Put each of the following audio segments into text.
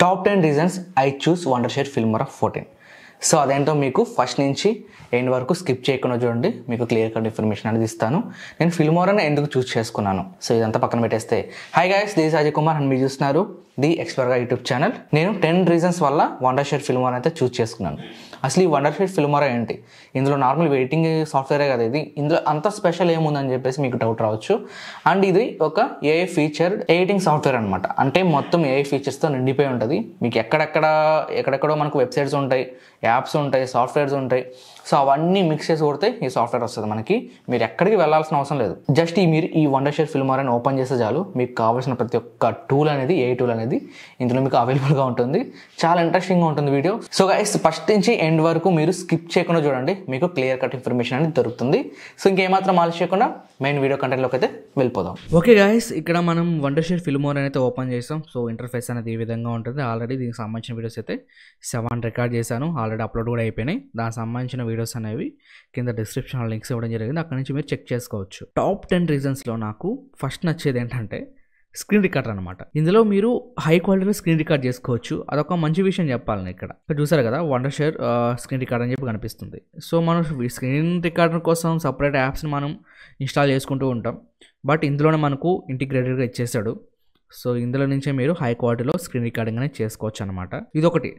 Top 10 reasons I choose Wondershare Filmora 14. So అదేంటో మీకు first నుంచి ఎండ్ వరకు స్కిప్ చేయకుండా చూడండి, మీకు క్లియర్ కట్ ఇన్ఫర్మేషన్ అనేది ఇస్తాను. నేను ఫిల్మోరాని ఎందుకు చూస్ చేసుకున్నాను, సో ఇదంతా పక్కన పెట్టేస్తే, hi guys, this Ajay Kumar and మీరు చూస్తున్నారు ది ఎక్స్ప్లోరర్ యూట్యూబ్ ఛానల్. నేను 10 రీజన్స్ వల్ల వండర్షేర్ ఫిల్మోరా అయితే చూస్ చేసుకున్నాను. అసలు ఈ వండర్షేర్ ఫిల్మోరా ఏంటి, ఇందులో నార్మల్ ఎడిటింగ్ సాఫ్ట్వేరే కదా ఇది, ఇందులో అంత స్పెషల్ ఏముందని చెప్పేసి మీకు డౌట్ రావచ్చు. అండ్ ఇది ఒక ఏఐ ఫీచర్ ఎడిటింగ్ సాఫ్ట్వేర్ అనమాట. అంటే మొత్తం ఏఐ ఫీచర్స్తో నిండిపోయి ఉంటుంది. మీకు ఎక్కడెక్కడో మనకు వెబ్సైట్స్ ఉంటాయి, యాప్స్ ఉంటాయి, సాఫ్ట్వేర్స్ ఉంటాయి. సో అవన్నీ మిక్స్ చేసి కొడితే ఈ సాఫ్ట్వేర్ వస్తుంది మనకి. మీరు ఎక్కడికి వెళ్ళాల్సిన అవసరం లేదు. జస్ట్ మీరు ఈ వండర్షేర్ ఫిల్మోరాని ఓపెన్ చేస్తే చాలు, మీకు కావాల్సిన ప్రతి ఒక్క టూల్ అనేది, ఏ టూల్ అనేది ఇందులో మీకు అవైలబుల్గా ఉంటుంది. చాలా ఇంట్రెస్టింగ్గా ఉంటుంది వీడియో. సో గైస్, ఫస్ట్ నుంచి ఎండ్ వరకు మీరు స్కిప్ చేయకుండా చూడండి, మీకు క్లియర్ కట్ ఇన్ఫర్మేషన్ అనేది దొరుకుతుంది. సో ఇంకేమాత్రం ఆలస్యం చేయకుండా మెయిన్ వీడియో కంటెంట్లోకి అయితే వెళ్ళిపోదాం. ఓకే గైస్, ఇక్కడ మనం వండర్షేర్ ఫిల్మోరా అయితే ఓపెన్ చేసాం. సో ఇంటర్ఫేస్ అనేది ఈ విధంగా ఉంటుంది. ఆల్రెడీ దీనికి సంబంధించిన వీడియోస్ అయితే 7 రికార్డ్ చేశాను, ఆల్రెడీ అప్లోడ్ కూడా అయిపోయినాయి. దానికి సంబంధించిన వీడియోస్ అనేవి కింద డిస్క్రిప్షన్లో లింక్స్ ఇవ్వడం జరిగింది, అక్కడ నుంచి మీరు చెక్ చేసుకోవచ్చు. టాప్ 10 రీజన్స్లో నాకు ఫస్ట్ నచ్చేది ఏంటంటే స్క్రీన్ రికార్డర్ అనమాట. ఇందులో మీరు హై క్వాలిటీలో స్క్రీన్ రికార్డ్ చేసుకోవచ్చు. అదొక మంచి విషయం చెప్పాలని. ఇక్కడ చూసారు కదా, వండర్షేర్ స్క్రీన్ రికార్డ్ అని చెప్పి కనిపిస్తుంది. సో మనం స్క్రీన్ రికార్డర్ కోసం సపరేట్ యాప్స్ని మనం ఇన్స్టాల్ చేసుకుంటూ ఉంటాం, బట్ ఇందులోనే మనకు ఇంటిగ్రేటెడ్గా ఇచ్చేసాడు. సో ఇందులో నుంచే మీరు హై క్వాలిటీలో స్క్రీన్ రికార్డింగ్ అనేది చేసుకోవచ్చు అనమాట. ఇదొకటి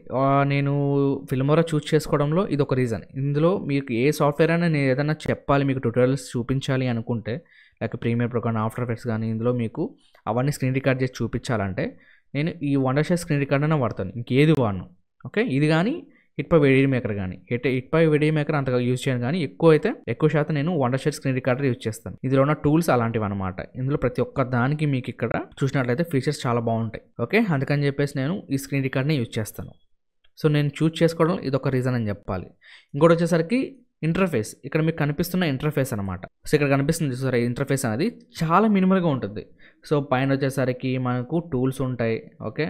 నేను ఫిల్మోరా చూస్ చేసుకోవడంలో ఇదొక రీజన్. ఇందులో మీకు ఏ సాఫ్ట్వేర్ అయినా నేను ఏదైనా చెప్పాలి, మీకు ట్యూటోరియల్స్ చూపించాలి అనుకుంటే, లైక్ ప్రీమియర్ ప్రో కానీ, ఆఫ్టర్ ఎఫెక్ట్స్ కానీ, ఇందులో మీకు అవన్నీ స్క్రీన్ రికార్డ్ చేసి చూపించాలంటే నేను ఈ వండర్షేర్ స్క్రీన్ రికార్డ్ అయినా వాడతాను, ఇంకేది వాడను. ఓకే, ఇది కానీ హిట్పై వీడియో మేకర్ కానీ, హిట్పై వీడియో మేకర్ అంతగా యూజ్ చేయను, కానీ ఎక్కువ శాతం నేను వండర్షేర్ స్క్రీన్ రికార్డర్ యూజ్ చేస్తాను. ఇందులో ఉన్న టూల్స్ అలాంటివి అనమాట. ఇందులో ప్రతి ఒక్క దానికి మీకు ఇక్కడ చూసినట్లయితే ఫీచర్స్ చాలా బాగుంటాయి. ఓకే, అందుకని చెప్పేసి నేను ఈ స్క్రీన్ రికార్డ్ని యూజ్ చేస్తాను. సో నేను చూజ్ చేసుకోవడం ఇదొక రీజన్ అని చెప్పాలి. ఇంకోటి వచ్చేసరికి ఇంటర్ఫేస్. ఇక్కడ మీకు కనిపిస్తున్న ఇంటర్ఫేస్ అనమాట. సో ఇక్కడ కనిపిస్తుంది చూసారా, ఇంటర్ఫేస్ అనేది చాలా మినిమల్గా ఉంటుంది. సో పైన వచ్చేసరికి మనకు టూల్స్ ఉంటాయి. ఓకే,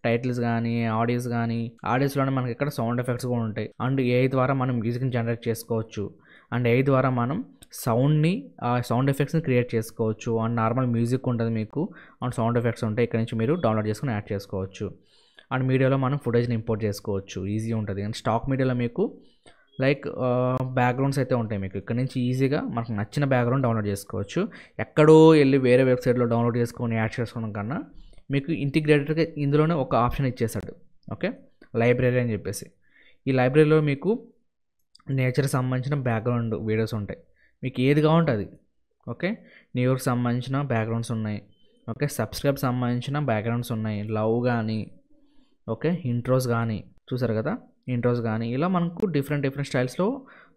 టైటిల్స్ కానీ, ఆడియోస్లోనే మనకి ఇక్కడ సౌండ్ ఎఫెక్ట్స్ కూడా ఉంటాయి. అండ్ ఏఐ ద్వారా మనం మ్యూజిక్ని జనరేట్ చేసుకోవచ్చు. అండ్ ఏఐ ద్వారా మనం సౌండ్ ఎఫెక్ట్స్ని క్రియేట్ చేసుకోవచ్చు. అండ్ నార్మల్ మ్యూజిక్ ఉంటుంది మీకు, అండ్ సౌండ్ ఎఫెక్ట్స్ ఉంటాయి. ఇక్కడ నుంచి మీరు డౌన్లోడ్ చేసుకుని యాడ్ చేసుకోవచ్చు. అండ్ మీడియాలో మనం ఫుటేజ్ని ఇంపోర్ట్ చేసుకోవచ్చు, ఈజీ ఉంటుంది. అండ్ స్టాక్ మీడియాలో మీకు లైక్ బ్యాక్గ్రౌండ్స్ అయితే ఉంటాయి. మీకు ఇక్కడ నుంచి ఈజీగా మనకు నచ్చిన బ్యాక్గ్రౌండ్ డౌన్లోడ్ చేసుకోవచ్చు. ఎక్కడో వెళ్ళి వేరే వెబ్సైట్లో డౌన్లోడ్ చేసుకొని యాడ్ చేసుకోవడం కన్నా మీకు ఇంటిగ్రేటెడ్గా ఇందులోనే ఒక ఆప్షన్ ఇచ్చేసాడు. ఓకే, లైబ్రరీ అని చెప్పేసి. ఈ లైబ్రరీలో మీకు నేచర్కి సంబంధించిన బ్యాక్గ్రౌండ్ వీడియోస్ ఉంటాయి, మీకు ఏది కావాలంటే. ఓకే, న్యూయార్క్ సంబంధించిన బ్యాక్గ్రౌండ్స్ ఉన్నాయి. ఓకే, సబ్స్క్రైబ్ సంబంధించిన బ్యాక్గ్రౌండ్స్ ఉన్నాయి. లవ్ కానీ, ఓకే, ఇంట్రోస్ కానీ, చూసారు కదా, ఇంట్రోస్ కానీ, ఇలా మనకు డిఫరెంట్ స్టైల్స్లో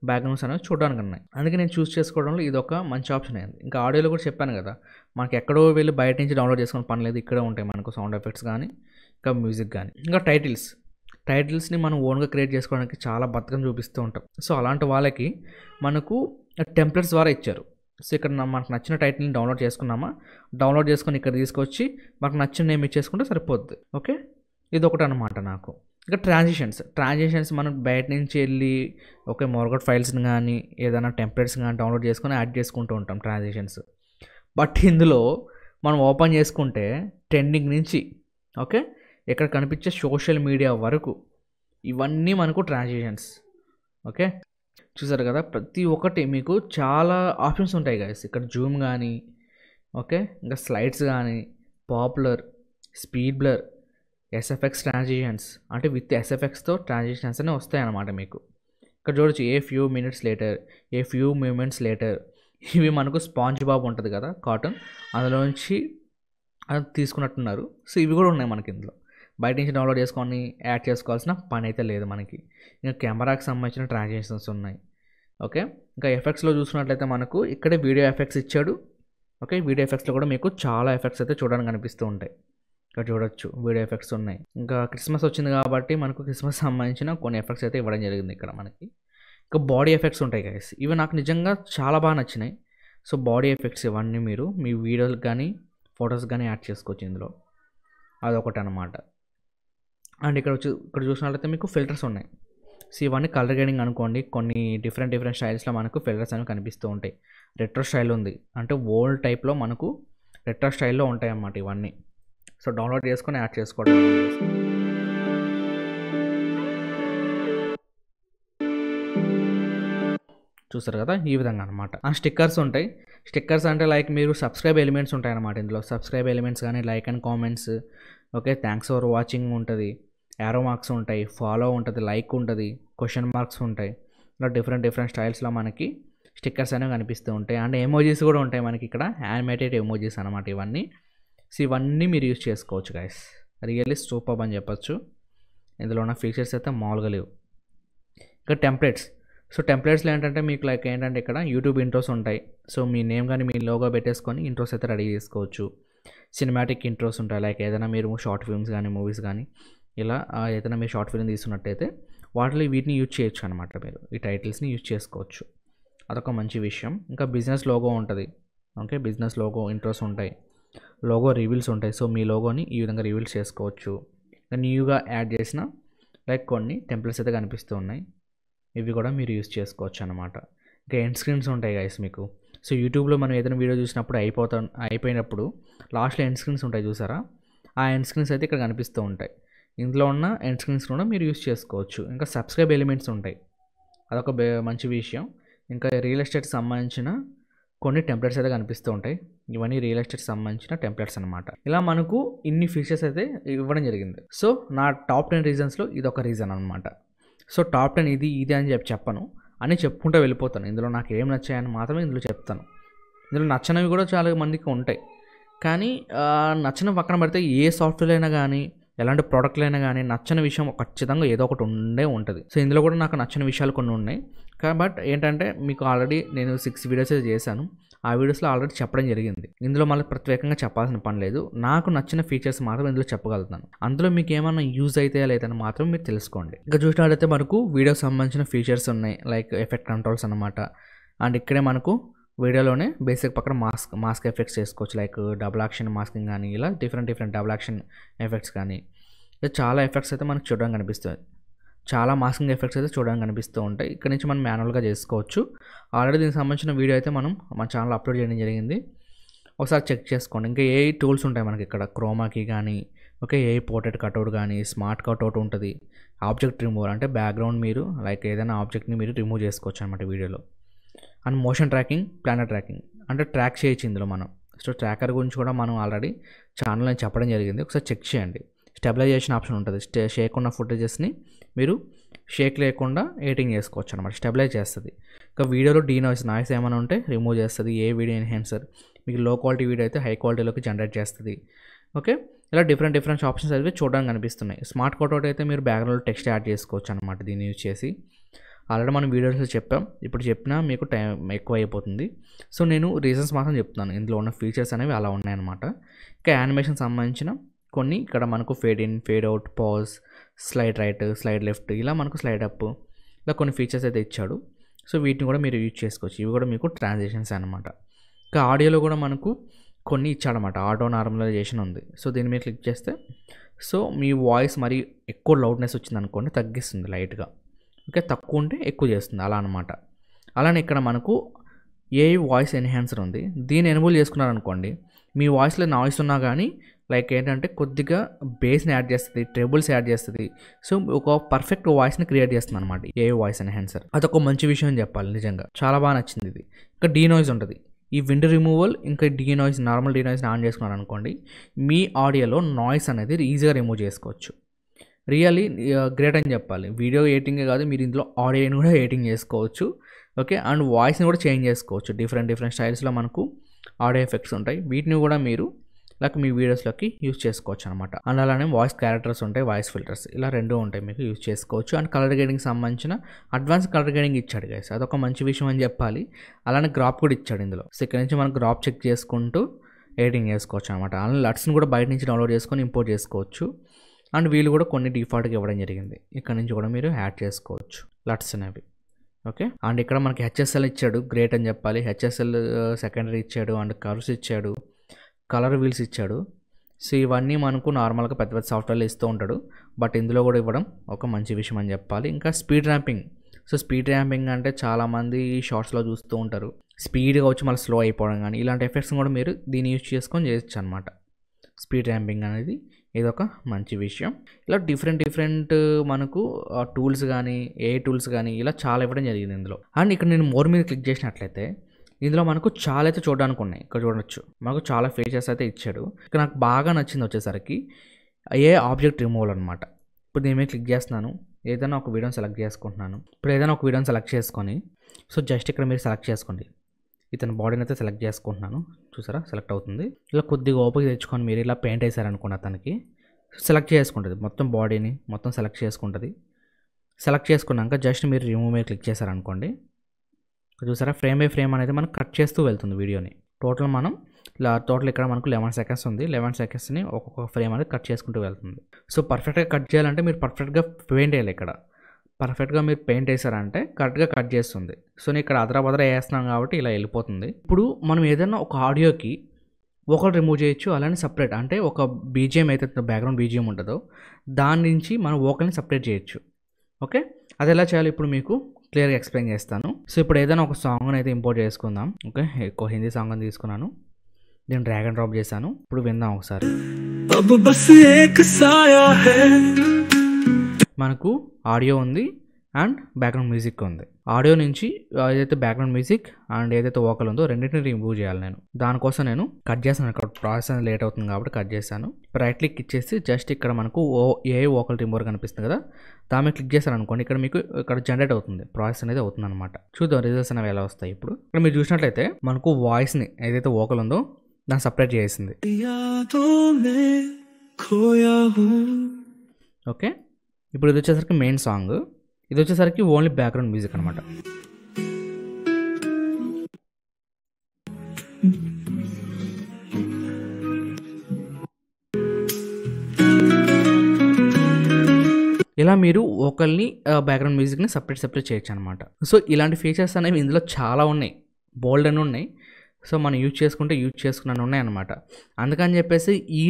బ్యాక్గ్రౌండ్స్ అనేవి చూడడానికి ఉన్నాయి. అందుకే నేను చూస్ చేసుకోవడంలో ఇది ఒక మంచి ఆప్షన్ అయింది. ఇంకా ఆడియోలో కూడా చెప్పాను కదా, మనకి ఎక్కడో వెళ్ళి బయట నుంచి డౌన్లోడ్ చేసుకుని పని లేదు, ఇక్కడే ఉంటాయి మనకు సౌండ్ ఎఫెక్ట్స్ కానీ, ఇంకా మ్యూజిక్ కానీ. ఇంకా టైటిల్స్ని మనం ఓన్గా క్రియేట్ చేసుకోవడానికి చాలా బద్ధకం చూపిస్తూ ఉంటాం. సో అలాంటి వాళ్ళకి మనకు టెంప్లెట్స్ ద్వారా ఇచ్చారు. సో ఇక్కడ మనకు నచ్చిన టైటిల్ని డౌన్లోడ్ చేసుకొని ఇక్కడ తీసుకొచ్చి మనకు నచ్చిన నేమ్ ఇచ్చేసుకుంటే సరిపోద్ది. ఓకే, ఇది ఒకటి అనమాట నాకు. ఇంకా ట్రాన్సిషన్స్ మనం బయట నుంచి వెళ్ళి మోర్గట్ ఫైల్స్ని కానీ, ఏదైనా టెంప్లెట్స్ కానీ డౌన్లోడ్ చేసుకొని యాడ్ చేసుకుంటూ ఉంటాం ట్రాన్సిషన్స్. బట్ ఇందులో మనం ఓపెన్ చేసుకుంటే ట్రెండింగ్ నుంచి, ఓకే, ఇక్కడ కనిపించే సోషల్ మీడియా వరకు ఇవన్నీ మనకు ట్రాన్సిషన్స్. ఓకే, చూసారు కదా, ప్రతి ఒక్కటి మీకు చాలా ఆప్షన్స్ ఉంటాయి గైస్. ఇక్కడ జూమ్ కానీ, ఓకే, ఇంకా స్లైడ్స్ కానీ, popular, speed blur, SFX transitions, అంటే విత్ ఎస్ఎఫ్ఎక్స్తో ట్రాన్సిషన్స్ అనే వస్తాయన్నమాట మీకు. ఇక్కడ చూడొచ్చు, ఏ ఫ్యూ మూమెంట్స్ లేటర్. ఇవి మనకు స్పాంజ్ బాబ్ ఉంటుంది కదా, కార్టూన్, అందులో నుంచి అది తీసుకున్నట్టున్నారు. సో ఇవి కూడా ఉన్నాయి మనకి ఇందులో. బయట నుంచి డౌన్లోడ్ చేసుకొని యాడ్ చేసుకోవాల్సిన పని అయితే లేదు మనకి. ఇంకా కెమెరాకి సంబంధించిన ట్రాన్సిషన్స్ ఉన్నాయి. ఓకే, ఇంకా ఎఫెక్ట్స్లో చూసుకున్నట్లయితే మనకు ఇక్కడే వీడియో ఎఫెక్ట్స్ ఇచ్చాడు. ఓకే, వీడియో ఎఫెక్ట్స్లో కూడా మీకు చాలా ఎఫెక్ట్స్ అయితే చూడడానికి కనిపిస్తూ ఉంటాయి. ఇక్కడ చూడొచ్చు, వీడియో ఎఫెక్ట్స్ ఉన్నాయి. ఇంకా క్రిస్మస్ వచ్చింది కాబట్టి మనకు క్రిస్మస్ సంబంధించిన కొన్ని ఎఫెక్ట్స్ అయితే ఇవ్వడం జరిగింది ఇక్కడ మనకి. ఇంకా బాడీ ఎఫెక్ట్స్ ఉంటాయి గైస్, ఇవి నాకు నిజంగా చాలా బాగా నచ్చినాయి. సో బాడీ ఎఫెక్ట్స్ ఇవన్నీ మీరు మీ వీడియోలకు కానీ, ఫొటోస్ కానీ యాడ్ చేసుకోవచ్చు ఇందులో. అదొకటి అనమాట. అండ్ ఇక్కడ చూసినట్లయితే మీకు ఫిల్టర్స్ ఉన్నాయి. సో ఇవన్నీ కలర్ గ్రేడింగ్ అనుకోండి. కొన్ని డిఫరెంట్ స్టైల్స్లో మనకు ఫిల్టర్స్ అనేవి కనిపిస్తూ ఉంటాయి. రెట్రో స్టైల్ ఉంది, అంటే ఓల్డ్ టైప్లో మనకు రెట్రో స్టైల్లో ఉంటాయి అన్నమాట ఇవన్నీ. సో డౌన్లోడ్ చేసుకొని యాడ్ చేసుకోవడం. చూస్తారు కదా, ఈ విధంగా అనమాట. ఆ స్టిక్కర్స్ ఉంటాయి. స్టిక్కర్స్ అంటే లైక్ మీరు సబ్స్క్రైబ్ ఎలిమెంట్స్ ఉంటాయి అన్నమాట. ఇందులో సబ్స్క్రైబ్ ఎలిమెంట్స్ కానీ like and comments, okay, thanks for watching ఉంటుంది, యారో మార్క్స్ ఉంటాయి, ఫాలో ఉంటుంది, లైక్ ఉంటుంది, క్వశ్చన్ మార్క్స్ ఉంటాయి. ఇలా డిఫరెంట్ స్టైల్స్లో మనకి స్టిక్కర్స్ అనేవి కనిపిస్తూ ఉంటాయి. అండ్ ఎమోజీస్ కూడా ఉంటాయి మనకి ఇక్కడ, యానిమేటెడ్ ఎమోజీస్ అనమాట ఇవన్నీ. సో ఇవన్నీ మీరు యూజ్ చేసుకోవచ్చు గైస్. రియల్లీ సూపర్ అని చెప్పొచ్చు. ఇందులో ఉన్న ఫీచర్స్ అయితే మామూలుగా లేవు. ఇంకా టెంప్లెట్స్. సో టెంప్లెట్స్లో ఏంటంటే మీకు లైక్ ఏంటంటే ఇక్కడ యూట్యూబ్ ఇంట్రోస్ ఉంటాయి. సో మీ నేమ్ కానీ మీ లోగో పెట్టేసుకొని ఇంట్రోస్ అయితే రెడీ చేసుకోవచ్చు. సినిమాటిక్ ఇంట్రోస్ ఉంటాయి, లైక్ ఏదైనా మీరు షార్ట్ ఫిల్మ్స్ కానీ మూవీస్ కానీ ఇలా ఏదైనా మీరు షార్ట్ ఫిల్మ్ తీసుకున్నట్టయితే వాటిలో వీటిని యూజ్ చేయొచ్చు అనమాట. మీరు ఈ టైటిల్స్ని యూజ్ చేసుకోవచ్చు, అదొక మంచి విషయం. ఇంకా బిజినెస్ లోగో ఉంటుంది, ఓకే, బిజినెస్ లోగో ఇంట్రోస్ ఉంటాయి, లోగో రివీల్స్ ఉంటాయి. సో మీ లోగోని ఈ విధంగా రివీల్స్ చేసుకోవచ్చు. న్యూగా యాడ్ చేసిన లైక్ కొన్ని టెంప్లెట్స్ అయితే కనిపిస్తూ ఉన్నాయి, ఇవి కూడా మీరు యూజ్ చేసుకోవచ్చు అనమాట. ఇంకా ఎండ్ స్క్రీన్స్ ఉంటాయి గైస్ మీకు. సో యూట్యూబ్లో మనం ఏదైనా వీడియో చూసినప్పుడు అయిపోయినప్పుడు లాస్ట్లో ఎండ్ స్క్రీన్స్ ఉంటాయి చూసారా, ఆ ఎండ్ స్క్రీన్స్ అయితే ఇక్కడ కనిపిస్తూ ఉంటాయి. ఇందులో ఉన్న ఎండ్ స్క్రీన్స్ కూడా మీరు యూజ్ చేసుకోవచ్చు. ఇంకా సబ్స్క్రైబ్ ఎలిమెంట్స్ ఉంటాయి, అదొక మంచి విషయం. ఇంకా రియల్ ఎస్టేట్కి సంబంధించిన కొన్ని టెంప్లెట్స్ అయితే కనిపిస్తూ ఉంటాయి. ఇవన్నీ రియల్ ఎస్టేట్కి సంబంధించిన టెంప్లెట్స్ అనమాట. ఇలా మనకు ఇన్ని ఫీచర్స్ అయితే ఇవ్వడం జరిగింది. సో నా టాప్ 10 రీజన్స్లో ఇది ఒక రీజన్ అనమాట. సో టాప్ 10 ఇది అని చెప్పను అని చెప్పుకుంటూ వెళ్ళిపోతాను. ఇందులో నాకు ఏం నచ్చాయని మాత్రమే ఇందులో చెప్తాను. ఇందులో నచ్చనివి కూడా చాలా మందికి ఉంటాయి, కానీ నచ్చిన పక్కన పెడితే ఏ సాఫ్ట్వేర్ అయినా కానీ ఎలాంటి ప్రోడక్ట్లు అయినా కానీ నచ్చని విషయం ఖచ్చితంగా ఏదో ఒకటి ఉంటుంది. సో ఇందులో కూడా నాకు నచ్చిన విషయాలు కొన్ని ఉన్నాయి. బట్ ఏంటంటే మీకు ఆల్రెడీ నేను 6 వీడియోస్ చేశాను, ఆ వీడియోస్లో ఆల్రెడీ చెప్పడం జరిగింది. ఇందులో మళ్ళీ ప్రత్యేకంగా చెప్పాల్సిన పని లేదు. నాకు నచ్చిన ఫీచర్స్ మాత్రం ఇందులో చెప్పగలుగుతాను. అందులో మీకు ఏమైనా యూజ్ అయితే లేదని మాత్రం మీరు తెలుసుకోండి. ఇంకా చూసినట్లయితే మనకు వీడియోకి సంబంధించిన ఫీచర్స్ ఉన్నాయి, లైక్ ఎఫెక్ట్ కంట్రోల్స్ అనమాట. అండ్ ఇక్కడే మనకు వీడియోలోనే బేసిక్ పక్కన మాస్క్ ఎఫెక్ట్స్ చేసుకోవచ్చు, లైక్ డబుల్ యాక్షన్ మాస్కింగ్ కానీ ఇలా డిఫరెంట్ డబుల్ యాక్షన్ ఎఫెక్ట్స్ కానీ చాలా ఎఫెక్ట్స్ అయితే మనకు చూడడానికి కనిపిస్తుంది. చాలా మాస్కింగ్ ఎఫెక్ట్స్ అయితే చూడడానికి కనిపిస్తూ ఉంటాయి. ఇక్కడ నుంచి మనం మాన్యువల్గా చేసుకోవచ్చు. ఆల్రెడీ దీనికి సంబంధించిన వీడియో అయితే మనం మన ఛానల్ అప్లోడ్ చేయడం జరిగింది, ఒకసారి చెక్ చేసుకోండి. ఇంకా ఏ టూల్స్ ఉంటాయి మనకి ఇక్కడ, క్రోమాకి కానీ, ఓకే, ఏ పోర్ట్రేట్ కట్అవుట్ కానీ, స్మార్ట్ కట్అవుట్ ఉంటుంది, ఆబ్జెక్ట్ రిమూవర్ అంటే బ్యాక్గ్రౌండ్ మీరు లైక్ ఏదైనా ఆబ్జెక్ట్ని మీరు రిమూవ్ చేసుకోవచ్చు అనమాట వీడియోలో. And motion tracking, planar tracking అంటే ట్రాక్ చేయొచ్చు ఇందులో మనం. సో ట్రాకర్ గురించి కూడా మనం ఆల్రెడీ ఛానల్లో చెప్పడం జరిగింది, ఒకసారి చెక్ చేయండి. స్టెబిలైజేషన్ ఆప్షన్ ఉంటుంది, షేక్ ఉన్న ఫుటేజెస్ని మీరు షేక్ లేకుండా ఎడిటింగ్ చేసుకోవచ్చు అనమాట, స్టెబిలైజ్ చేస్తుంది. ఇంకా వీడియోలో నాయిస్ ఏమైనా ఉంటే రిమూవ్ చేస్తుంది. ఏ వీడియో ఎన్హాన్సర్ మీకు లో క్వాలిటీ వీడియో అయితే హై క్వాలిటీలోకి జనరేట్ చేస్తుంది. ఓకే, ఇలా డిఫరెంట్ ఆప్షన్స్ అయితే చూడడానికి కనిపిస్తున్నాయి. స్మార్ట్ కట్అవుట్ అయితే మీరు బ్యాక్గ్రౌండ్లో టెక్స్ట్ యాడ్ చేసుకోవచ్చు అనమాట దీన్ని యూజ్ చేసి. ఆల్రెడీ మనం వీడియోస్లో చెప్పాం, ఇప్పుడు చెప్పినా మీకు టైం ఎక్కువ అయిపోతుంది. సో నేను రీజన్స్ మాత్రం చెప్తున్నాను, ఇందులో ఉన్న ఫీచర్స్ అనేవి అలా ఉన్నాయన్నమాట. ఇంకా యానిమేషన్ సంబంధించిన కొన్ని ఇక్కడ మనకు fade in, fade out, pause, slide right, slide left, ఇలా మనకు స్లైడ్ అప్, ఇలా కొన్ని ఫీచర్స్ అయితే ఇచ్చాడు. సో వీటిని కూడా మీరు యూజ్ చేసుకోవచ్చు. ఇవి కూడా మీకు ట్రాన్సాక్షన్స్ అనమాట. ఇంకా ఆడియోలో కూడా మనకు కొన్ని ఇచ్చాడనమాట, ఆటో నార్మలైజేషన్ ఉంది. సో దీన్ని మీరు క్లిక్ చేస్తే సో మీ వాయిస్ మరి ఎక్కువ లౌడ్నెస్ వచ్చింది అనుకోండి తగ్గిస్తుంది లైట్గా, ఓకే, తక్కువ ఉంటే ఎక్కువ చేస్తుంది అలా అనమాట. అలానే ఇక్కడ మనకు ఏ వాయిస్ ఎన్హాన్సర్ ఉంది, దీన్ని ఎనేబుల్ చేసుకున్నారనుకోండి మీ వాయిస్లో నాయిస్ ఉన్నా కానీ లైక్ ఏంటంటే కొద్దిగా బేస్ని యాడ్ చేస్తుంది, ట్రెబుల్స్ యాడ్ చేస్తుంది. సో ఒక పర్ఫెక్ట్ వాయిస్ని క్రియేట్ చేస్తుంది అనమాట ఏ వాయిస్ ఎన్హాన్సర్. అదొక మంచి విషయం అని చెప్పాలి, నిజంగా చాలా బాగా నచ్చింది ఇది. ఇంకా డీనాయిస్ ఉంటుంది, ఈ విండ్ రిమూవల్ ఇంకా డీనాయిస్, నార్మల్ డీనాయిస్ని ఆన్ చేసుకున్నారు అనుకోండి మీ ఆడియోలో నాయిస్ అనేది ఈజీగా రిమూవ్ చేసుకోవచ్చు. రియల్లీ గ్రేట్ అని చెప్పాలి. వీడియో ఎడిటింగే కాదు, మీరు ఇందులో ఆడియోని కూడా ఎడిటింగ్ చేసుకోవచ్చు, ఓకే, అండ్ వాయిస్ని కూడా చేంజ్ చేసుకోవచ్చు. డిఫరెంట్ స్టైల్స్లో మనకు ఆడియో ఎఫెక్ట్స్ ఉంటాయి, వీటిని కూడా మీరు లైక్ మీ వీడియోస్లోకి యూజ్ చేసుకోవచ్చు అనమాట. అండ్ అలానే వాయిస్ క్యారెక్టర్స్ ఉంటాయి, వాయిస్ ఫిల్టర్స్, ఇలా రెండు ఉంటాయి మీకు యూజ్ చేసుకోవచ్చు. అండ్ కలర్ గ్రేడింగ్ సంబంధించిన అడ్వాన్స్ కలర్ గ్రేడింగ్ ఇచ్చాడు గైస్, అదొక మంచి విషయం అని చెప్పాలి. అలానే గ్రాప్ కూడా ఇచ్చాడు ఇందులో. సో ఇక్కడ నుంచి మనం గ్రాప్ చెక్ చేసుకుంటూ ఎడిటింగ్ చేసుకోవచ్చు అనమాట. అలానే లట్స్ని కూడా బయట నుంచి డౌన్లోడ్ చేసుకొని ఇంపోర్ట్ చేసుకోవచ్చు. అండ్ వీళ్ళు కూడా కొన్ని డిఫాల్ట్గా ఇవ్వడం జరిగింది, ఇక్కడ నుంచి కూడా మీరు యాడ్ చేసుకోవచ్చు లట్స్ అనేవి, ఓకే. అండ్ ఇక్కడ మనకి హెచ్ఎస్ఎల్ ఇచ్చాడు, గ్రేట్ అని చెప్పాలి. హెచ్ఎస్ఎల్ సెకండరీ ఇచ్చాడు, అండ్ కర్వ్స్ ఇచ్చాడు, కలర్ వీల్స్ ఇచ్చాడు. సో ఇవన్నీ మనకు నార్మల్గా పెద్ద సాఫ్ట్వేర్లు ఇస్తూ ఉంటాడు, బట్ ఇందులో కూడా ఇవ్వడం ఒక మంచి విషయం అని చెప్పాలి. ఇంకా speed ramping. So speed ramping అంటే చాలామంది షార్ట్స్లో చూస్తూ ఉంటారు, స్పీడ్గా వచ్చి మళ్ళీ స్లో అయిపోవడం కానీ, ఇలాంటి ఎఫెక్ట్స్ కూడా మీరు దీన్ని యూజ్ చేసుకొని చేయొచ్చు అనమాట. స్పీడ్ ర్యాంపింగ్ అనేది ఇదొక మంచి విషయం. ఇలా డిఫరెంట్ మనకు టూల్స్ కానీ ఏ టూల్స్ కానీ ఇలా చాలా ఇవ్వడం జరిగింది ఇందులో. అండ్ ఇక్కడ నేను మోర్ మీద క్లిక్ చేసినట్లయితే ఇందులో మనకు చాలా అయితే చూడడానికి ఉన్నాయి. ఇక్కడ చూడొచ్చు మనకు చాలా ఫీచర్స్ అయితే ఇచ్చాడు. ఇక్కడ నాకు బాగా నచ్చింది వచ్చేసరికి ఏ ఆబ్జెక్ట్ రిమూవల్ అనమాట. ఇప్పుడు నేను మీద క్లిక్ చేస్తున్నాను, ఏదైనా ఒక వీడియోని సెలెక్ట్ చేసుకుంటున్నాను. ఇప్పుడు ఏదైనా ఒక వీడియోని సెలెక్ట్ చేసుకొని సో జస్ట్ ఇక్కడ మీరు సెలెక్ట్ చేసుకోండి. ఇతని బాడీని అయితే సెలెక్ట్ చేసుకుంటున్నాను, చూసారా సెలెక్ట్ అవుతుంది. ఇలా కొద్దిగా ఓపిక తెచ్చుకొని మీరు ఇలా పెయింట్ వేసారనుకోండి అతనికి సెలెక్ట్ చేసుకుంటుంది, మొత్తం బాడీని మొత్తం సెలెక్ట్ చేసుకుంటుంది. సెలెక్ట్ చేసుకున్నాక జస్ట్ మీరు రిమూవ్ మీద క్లిక్ చేశారనుకోండి, చూసారా ఫ్రేమ్ బై ఫ్రేమ్ అనేది మనం కట్ చేస్తూ వెళ్తుంది వీడియోని. టోటల్ ఇక్కడ మనకు 11 సెకండ్స్ ఉంది. 11 సెకండ్స్ని ఒక్కొక్క ఫ్రేమ్ అనేది కట్ చేసుకుంటూ వెళ్తుంది. సో పర్ఫెక్ట్గా కట్ చేయాలంటే మీరు పర్ఫెక్ట్గా పెయింట్ వేయాలి. ఇక్కడ పర్ఫెక్ట్గా మీరు పెయింట్ వేసారంటే కరెక్ట్గా కట్ చేస్తుంది. సో నేను ఇక్కడ అదరా వేస్తున్నాను కాబట్టి ఇలా వెళ్ళిపోతుంది. ఇప్పుడు మనం ఏదైనా ఒక ఆడియోకి వోకల్ రిమూవ్ చేయొచ్చు, అలానే సపరేట్ అంటే ఒక బీజిఎం అయితే బ్యాక్గ్రౌండ్ బీజిఎం ఉంటుందో దాని నుంచి మనం వోకల్ని సపరేట్ చేయొచ్చు. ఓకే, అది ఎలా చేయాలో ఇప్పుడు మీకు క్లియర్గా ఎక్స్ప్లెయిన్ చేస్తాను. సో ఇప్పుడు ఏదైనా ఒక సాంగ్ని అయితే ఇంపోర్ట్ చేసుకుందాం. ఓకే, ఎక్కువ హిందీ సాంగ్ అని తీసుకున్నాను, నేను డ్రాగ్ అండ్ డ్రాప్ చేశాను. ఇప్పుడు విందాం ఒకసారి. మనకు ఆడియో ఉంది అండ్ బ్యాక్గ్రౌండ్ మ్యూజిక్ ఉంది. ఆడియో నుంచి ఏదైతే బ్యాక్గ్రౌండ్ మ్యూజిక్ అండ్ ఏదైతే వోకల్ ఉందో రెండింటిని రిమూవ్ చేయాలి. నేను దానికోసం నేను కట్ చేశాను. ఇక్కడ ప్రాసెస్ అనేది లేట్ అవుతుంది కాబట్టి కట్ చేశాను. రైట్ క్లిక్ ఇచ్చేసి జస్ట్ ఇక్కడ మనకు ఏ వోకల్ రిమూవర్ కనిపిస్తుంది కదా, దాని మీద క్లిక్ చేశాను అనుకోండి, ఇక్కడ మీకు ఇక్కడ జనరేట్ అవుతుంది, ప్రాసెస్ అనేది అవుతుంది అనమాట. చూద్దాం రిజల్ట్స్ అనేవి ఎలా వస్తాయి. ఇప్పుడు ఇక్కడ మీరు చూసినట్లయితే మనకు వాయిస్ని ఏదైతే వోకల్ ఉందో దాన్ని సపరేట్ చేసింది. ఓకే, ఇప్పుడు ఇది వచ్చేసరికి మెయిన్ సాంగ్, ఇది వచ్చేసరికి ఓన్లీ బ్యాక్గ్రౌండ్ మ్యూజిక్ అనమాట. ఇలా మీరు వోకల్ని బ్యాక్గ్రౌండ్ మ్యూజిక్ని సపరేట్ చేయొచ్చు అనమాట. సో ఇలాంటి ఫీచర్స్ అనేవి ఇందులో చాలా ఉన్నాయి, బోల్డ్ అని ఉన్నాయి. సో మనం యూజ్ చేసుకున్నాను ఉన్నాయన్నమాట. అందుకని చెప్పేసి ఈ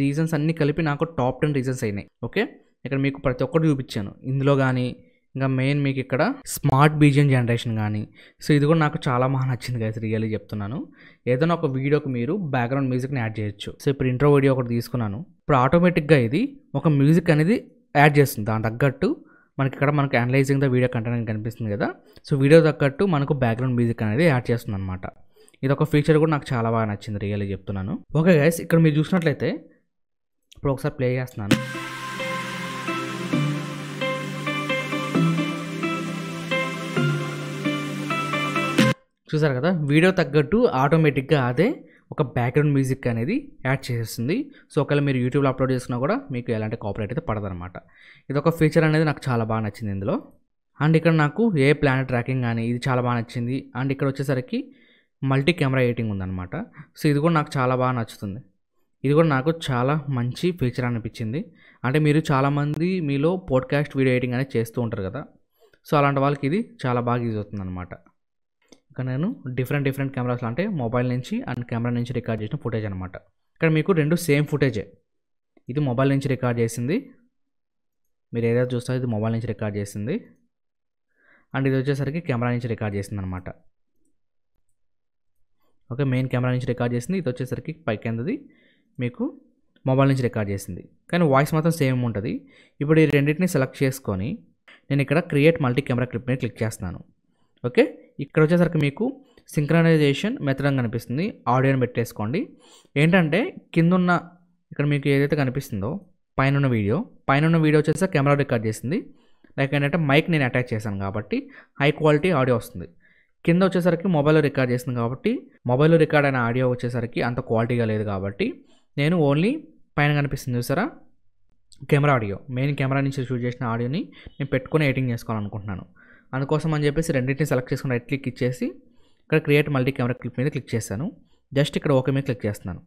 రీజన్స్ అన్నీ కలిపి నాకు టాప్ 10 రీజన్స్ అయినాయి. ఓకే, ఇక్కడ మీకు ప్రతి ఒక్కటి చూపించాను ఇందులో. కానీ ఇంకా మెయిన్ మీకు ఇక్కడ స్మార్ట్ బీజిఎం జనరేషన్ కానీ, సో ఇది కూడా నాకు చాలా బాగా నచ్చింది గైస్, రియల్లీ చెప్తున్నాను. ఏదైనా ఒక వీడియోకి మీరు బ్యాక్గ్రౌండ్ మ్యూజిక్ని యాడ్ చేయొచ్చు. సో ఇప్పుడు ఇంట్రో వీడియో ఒకటి తీసుకున్నాను, ఇప్పుడు ఆటోమేటిక్గా ఇది ఒక మ్యూజిక్ అనేది యాడ్ చేస్తుంది. దాని తగ్గట్టు మనకు అనలైజింగ్ ద వీడియో కంటెంట్ అని కనిపిస్తుంది కదా, సో వీడియో తగ్గట్టు మనకు బ్యాక్గ్రౌండ్ మ్యూజిక్ అనేది యాడ్ చేస్తుంది అనమాట. ఇది ఒక ఫీచర్ కూడా నాకు చాలా బాగా నచ్చింది, రియల్లీ చెప్తున్నాను. ఓకే గైస్, ఇక్కడ మీరు చూసినట్లయితే ఇప్పుడు ఒకసారి ప్లే చేస్తున్నాను. చూసారు కదా, వీడియో తగ్గట్టు ఆటోమేటిక్గా అదే ఒక బ్యాక్గ్రౌండ్ మ్యూజిక్ అనేది యాడ్ చేసేస్తుంది. సో ఒకవేళ మీరు యూట్యూబ్లో అప్లోడ్ చేసినా కూడా మీకు ఎలాంటి కాపీరైట్ అయితే పడదనమాట. ఇది ఒక ఫీచర్ అనేది నాకు చాలా బాగా నచ్చింది ఇందులో. అండ్ ఇక్కడ నాకు ఏ ప్లానెట్ ట్రాకింగ్ కానీ ఇది చాలా బాగా నచ్చింది. అండ్ ఇక్కడ వచ్చేసరికి మల్టీ కెమెరా ఎడిటింగ్ ఉందన్నమాట. సో ఇది కూడా నాకు చాలా బాగా నచ్చుతుంది. ఇది కూడా నాకు చాలా మంచి ఫీచర్ అనిపించింది. అంటే మీరు చాలామంది మీలో పోడ్కాస్ట్ వీడియో ఎడిటింగ్ అనేది చేస్తూ ఉంటారు కదా, సో అలాంటి వాళ్ళకి ఇది చాలా బాగా యూజ్ అవుతుంది అనమాట. ఇక్కడ నేను డిఫరెంట్ కెమెరాస్లో అంటే మొబైల్ నుంచి అండ్ కెమెరా నుంచి రికార్డ్ చేసిన ఫుటేజ్ అనమాట. ఇక్కడ మీకు రెండు సేమ్ ఫుటేజే, ఇది మొబైల్ నుంచి రికార్డ్ చేసింది, మీరు ఏదైతే చూస్తారో ఇది మొబైల్ నుంచి రికార్డ్ చేసింది, అండ్ ఇది వచ్చేసరికి కెమెరా నుంచి రికార్డ్ చేసింది అనమాట. ఓకే, మెయిన్ కెమెరా నుంచి రికార్డ్ చేసింది, ఇది వచ్చేసరికి పైకిందది మీకు మొబైల్ నుంచి రికార్డ్ చేసింది, కానీ వాయిస్ మాత్రం సేమ్ ఉంటుంది. ఇప్పుడు ఈ రెండింటిని సెలెక్ట్ చేసుకొని నేను ఇక్కడ క్రియేట్ మల్టీ కెమెరా క్లిప్ మీద క్లిక్ చేస్తున్నాను. ఓకే, ఇక్కడ వచ్చేసరికి మీకు సింక్రనైజేషన్ మెథడ్ అని కనిపిస్తుంది, ఆడియోని పెట్టేసుకోండి. ఏంటంటే కిందున్న ఇక్కడ మీకు ఏదైతే కనిపిస్తుందో పైన వీడియో వచ్చేసరికి కెమెరా రికార్డ్ చేసింది. లైక్ ఏంటంటే మైక్ నేను అటాచ్ చేశాను కాబట్టి హై క్వాలిటీ ఆడియో వస్తుంది. కింద వచ్చేసరికి మొబైల్లో రికార్డ్ చేస్తుంది కాబట్టి మొబైల్లో రికార్డ్ అయిన ఆడియో వచ్చేసరికి అంత క్వాలిటీగా లేదు కాబట్టి నేను ఓన్లీ పైన కనిపిస్తుంది చూసారా కెమెరా ఆడియో, మెయిన్ కెమెరా నుంచి షూట్ చేసిన ఆడియోని నేను పెట్టుకొని ఎడిటింగ్ చేసుకోవాలనుకుంటున్నాను. అందుకోసం అని చెప్పేసి రెండింటిని సెలెక్ట్ చేసుకుని రైట్ క్లిక్ ఇచ్చేసి ఇక్కడ క్రియేట్ మల్టీ కెమెరా క్లిప్ మీద క్లిక్ చేశాను. జస్ట్ ఇక్కడ ఓకే మీద క్లిక్ చేస్తున్నాను.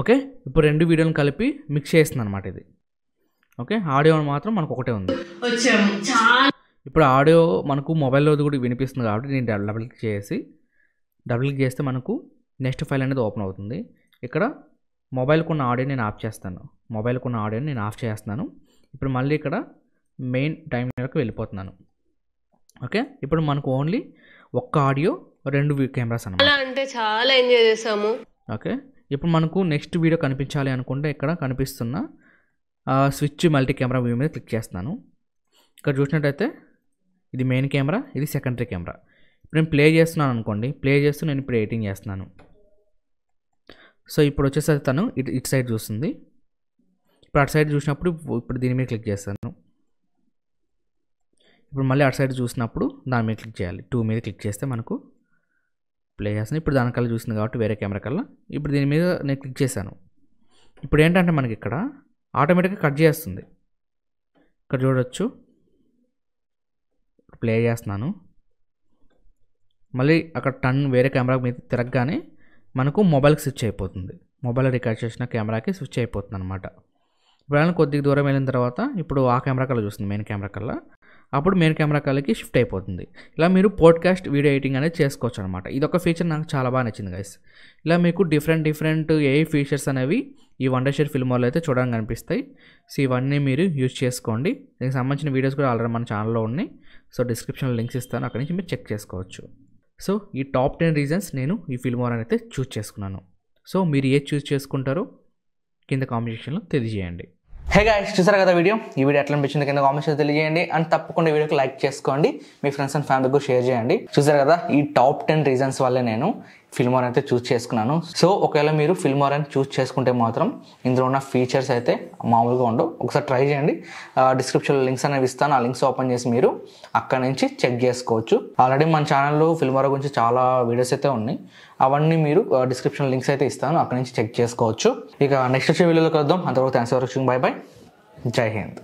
ఓకే, ఇప్పుడు రెండు వీడియోలను కలిపి మిక్స్ చేస్తున్నాను అనమాట ఇది. ఓకే, ఆడియో మాత్రం మనకు ఒకటే ఉంది. ఇప్పుడు ఆడియో మనకు మొబైల్లో కూడా వినిపిస్తుంది కాబట్టి నేను డబుల్ క్లిక్ చేస్తే మనకు నెక్స్ట్ ఫైల్ అనేది ఓపెన్ అవుతుంది. ఇక్కడ మొబైల్కి ఉన్న ఆడియోని నేను ఆఫ్ చేస్తున్నాను. ఇప్పుడు మళ్ళీ ఇక్కడ మెయిన్ టైం వరకు వెళ్ళిపోతున్నాను. ఓకే, ఇప్పుడు మనకు ఓన్లీ ఒక్క ఆడియో రెండు కెమెరాస్ అన్నమాట. అంటే చాలా ఎంజాయ్ చేసాము. ఓకే, ఇప్పుడు మనకు నెక్స్ట్ వీడియో కనిపించాలి అనుకుంటే ఇక్కడ కనిపిస్తున్న స్విచ్ మల్టీ కెమెరా వ్యూ మీద క్లిక్ చేస్తున్నాను. ఇక్కడ చూసినట్టయితే ఇది మెయిన్ కెమెరా, ఇది సెకండరీ కెమెరా. ఇప్పుడు నేను ప్లే చేస్తున్నాను అనుకోండి, ప్లే చేస్తూ నేను ఇప్పుడు ఎడిటింగ్ చేస్తున్నాను. సో ఇప్పుడు వచ్చేసరికి తను ఇటు సైడ్ చూస్తుంది. ఇప్పుడు అటు సైడ్ చూసినప్పుడు ఇప్పుడు దీని మీద క్లిక్ చేస్తాను. ఇప్పుడు మళ్ళీ అటు సైడ్ చూసినప్పుడు దాని మీద క్లిక్ చేయాలి. 2 మీద క్లిక్ చేస్తే మనకు ప్లే చేస్తాను. ఇప్పుడు దానికల్లా చూస్తుంది కాబట్టి వేరే కెమెరా కల్లా ఇప్పుడు దీని మీద నేను క్లిక్ చేశాను. ఇప్పుడు ఏంటంటే మనకి ఇక్కడ ఆటోమేటిక్గా కట్ చేస్తుంది. ఇక్కడ చూడొచ్చు, ప్లే చేస్తున్నాను. మళ్ళీ అక్కడ టర్న్ వేరే కెమెరా మీద తిరగగానే మనకు మొబైల్కి స్విచ్ అయిపోతుంది. మొబైల్ రికార్డ్ చేసిన కెమెరాకి స్విచ్ అయిపోతుంది అనమాట. ఇప్పుడు కొద్దిగా దూరం వెళ్ళిన తర్వాత ఇప్పుడు ఆ కెమెరా కల్లా చూస్తుంది, మెయిన్ కెమెరా కల్లా. అప్పుడు మెయిన్ కెమెరా కల్లాకి షిఫ్ట్ అయిపోతుంది. ఇలా మీరు పోడ్కాస్ట్ వీడియో ఎడిటింగ్ అనేది చేసుకోవచ్చు అనమాట. ఇదొక ఫీచర్ నాకు చాలా బాగా నచ్చింది గైస్. ఇలా మీకు డిఫరెంట్ ఏఐ ఫీచర్స్ అనేవి ఈ వండర్షేర్ ఫిల్మోర్లో అయితే చూడడానికి కనిపిస్తాయి. సో ఇవన్నీ మీరు యూజ్ చేసుకోండి. దీనికి సంబంధించిన వీడియోస్ కూడా ఆల్రెడీ మన ఛానల్లో ఉన్నాయి. సో డిస్క్రిప్షన్లో లింక్స్ ఇస్తాను, అక్కడి నుంచి మీరు చెక్ చేసుకోవచ్చు. సో ఈ టాప్ 10 రీజన్స్ నేను ఈ ఫిల్మోర్ అయితే చూస్ చేసుకున్నాను. సో మీరు ఏది చూస్ చేసుకుంటారో కింద కామెంట్ సెక్షన్లో తెలియజేయండి. హే గైస్, చూసారు కదా వీడియో. ఈ వీడియో ఎట్లా అనిపించింది కింద కామెంట్స్ తెలియజేయండి. అండ్ తప్పకుండా ఈ వీడియోకి లైక్ చేసుకోండి, మీ ఫ్రెండ్స్ అండ్ ఫ్యామిలీకి కూడా షేర్ చేయండి. చూసారు కదా, ఈ టాప్ 10 రీజన్స్ వల్లే నేను ఫిల్మోర్ అయితే చూస్ చేసుకున్నాను. సో ఒకవేళ మీరు ఫిల్మోర్ అని చూస్ చేసుకుంటే మాత్రం ఇందులో ఉన్న ఫీచర్స్ అయితే మామూలుగా ఉండవు. ఒకసారి ట్రై చేయండి. డిస్క్రిప్షన్లో లింక్స్ అనేవి ఇస్తాను. ఆ లింక్స్ ఓపెన్ చేసి మీరు అక్కడ నుంచి చెక్ చేసుకోవచ్చు. ఆల్రెడీ మన ఛానల్లో ఫిల్మోర్ గురించి చాలా వీడియోస్ అయితే ఉన్నాయి. అవన్నీ మీరు డిస్క్రిప్షన్ లింక్స్ అయితే ఇస్తాను, అక్కడ నుంచి చెక్ చేసుకోవచ్చు. ఇక నెక్స్ట్ వచ్చే వీడియోలో కలుద్దాం. అంతవరకు thanks for watching. By by. జై హింద్.